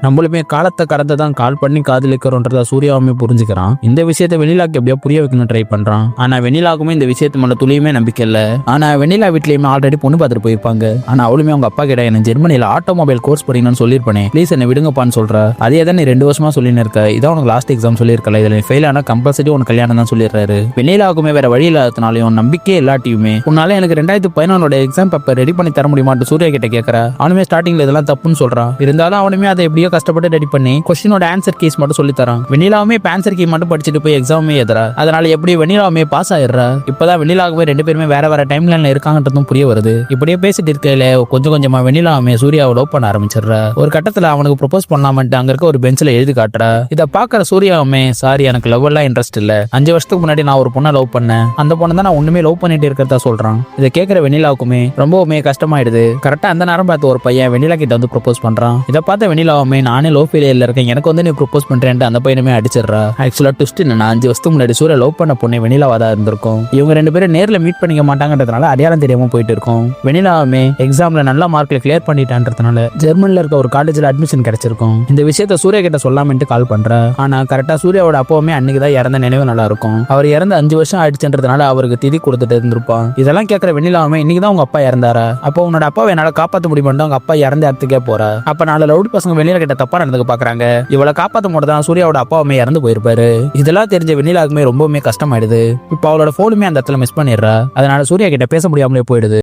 நம்மளுமே காலத்தை கடந்து தான் கால் பண்ணி காதலிக்கிறோன்றத சூர்யாவுமே புரிஞ்சுக்கிறான். இந்த விஷயத்த வெண்ணிலாக்கு எப்படியோ புரிய வைக்கணும் ட்ரை பண்றான். ஆனா வெண்ணிலாக்குமே இந்த விஷயத்து மேல துளியுமே நம்பிக்கை இல்ல. ஆனா வெண்ணிலா வீட்லயுமே ஆல்ரெடி பொண்ணு பார்த்துட்டு போயிருப்பாங்க. ஆனா அவளுமே அவங்க அப்பா கிட்ட என்ன ஜெர்மனில ஆட்டோமொபைல் கோர்ஸ் படிக்கணும்னு சொல்லிருப்பேன், ப்ளீஸ் என்ன விடுங்கப்பான்னு சொல்ற. அதே தான் நீ 2 வருஷமா சொல்லின்னு இருக்க, இதான் உனக்கு லாஸ்ட் எக்ஸாம் சொல்லியிருக்கல, இதுல ஃபெயில் ஆனா கம்பல்சரி உனக்கு கல்யாணம் தான் சொல்லிடுறாரு. வெண்ணிலாவுக்குமே வேற வழி இல்லாதனாலையும் நம்பிக்கை இல்லாட்டியுமே உன்னால எனக்கு 2014 எக்ஸாம் பேப்பர் ரெடி பண்ணி தர முடியுமான்னு சூர்யா கிட்ட கேட்கற. அவனுமே ஸ்டார்டிங்ல இதெல்லாம் தப்புன்னு சொல்றான். இருந்தாலும் அவனுமே அதை எப்படியோ கஷ்டப்பட்டு ரெடி பண்ணி கொஸ்டினோட ஆன்சர் கீஸ் மட்டும் சொல்லி தரான். வெண்ணிலாவுமே ஆன்சர் கீ மட்டும் படிச்சுட்டு போய் எக்ஸாமே எழுதுறா. அதனால எப்படி வெண்ணிலாவுமே பாஸ் ஆயிடுறா. இப்பதான் வெண்ணிலாவுமே 2 பேருமே வேற வேற டைம் லைன்ல இருக்காங்கன்றதும் புரிய வருது. இப்படியே பேசிட்டு இருக்கையில கொஞ்சம் கொஞ்சமா வெண்ணிலாவுமே சூர்யாவை லவ் பண்ண ஆரம்பிச்சிடுறா. ஒரு கட்டத்துல அவனுக்கு ப்ரொபோஸ் பண்ணலாமன்ட்டு அங்க இருக்க ஒரு பெஞ்சில எழுதி காட்டுறா. இதை பாக்குற சூர்யாவுமே சாரி எனக்கு லவ் எல்லாம் இன்ட்ரெஸ்ட் இல்ல, 5 வருஷத்துக்கு முன்னாடி நான் ஒரு பொண்ணை லவ் பண்ணேன், அந்த பொண்ணு தான் நான் ஒண்ணுமே லவ் பண்ணிட்டு இருக்கிறதா சொல்றான். இதை கேட்கிற வெண்ணிலாவுக்குமே ரொம்பவுமே கஷ்டமாயிடுது. கரெக்டா அந்த நேரம் பார்த்து ஒரு பையன் வெண்ணிலா கிட்ட வந்து ப்ரொபோஸ் பண்றான். இதை பார்த்த வெண்ணிலாவுமே நானே லவ் ஃபெயிலியர்ல இருக்கேன், எனக்கு வந்து நீ ப்ரொபோஸ் பண்றேன்ட்டு அந்த பையனுமே அடிச்சிடுறா. ஆக்சுவலா ட்விஸ்ட் என்ன, 5 வருஷத்துக்கு முன்னாடி சூர்யா லவ் பண்ண பொண்ணு வெண்ணிலாவா தான் இருந்திருக்கும். இவங்க 2 பேரும் நேர்ல மீட் பண்ணிக்க மாட்டாங்கன்றதுனால அடையாளம் தெரியாம போயிட்டு இருக்கும். வெண்ணிலாவுமே எக்ஸாம்ல நல்ல மார்க்ல கிளியர் பண்ணிட்டான்றதுனால ஜெர்மன்ல இருக்க ஒரு காலேஜ்ல அட்மிஷன் கிடைச்சிருக்கும். இந்த விஷயத்த சூர்யா கிட்ட சொல்லாமட்டு கால் பண்றா. ஆனா கரெக்டா சூர்யாவோட அப்பாவுமே அன்னைக்கு தான் இறந்த நினைவு நல்லா இருக்கும். அவர் இறந்து 5 வருஷம் ஆயிடுச்சுன்றதுனால அவருக்கு திதி கொடுத்துட்டு இருந்திருப்பான். இதெல்லாம் கேட்கிற வெண்ணிலாவுமே இன்னைக்கு தான் உங்க அப்பா இறந்தாரா, அப்போ உன்னோட அப்பாவை என்னால காப்பாற்ற முடியுமான்னு அவங்க அப்பா இறந்த இடத்துக்கே போறா. அப்ப 4 ரவுடி பசங்க வெண்ணிலா கிட்ட தப்பா நடந்துக்க பாக்குறாங்க. இவளை காப்பாற்ற மட்டும் தான் சூர்யாவோட அப்பாவுமே இறந்து போயிருப்பாரு. இதெல்லாம் தெரிஞ்ச வெண்ணிலாவுக்குமே ரொம்பவுமே கஷ்டமாயிடுது. இப்ப அவளோட போனுமே அந்த இடத்துல மிஸ் பண்ணிடுறா. அதனால சூர்யா கிட்ட பேச முடியாமலே போயிடுது.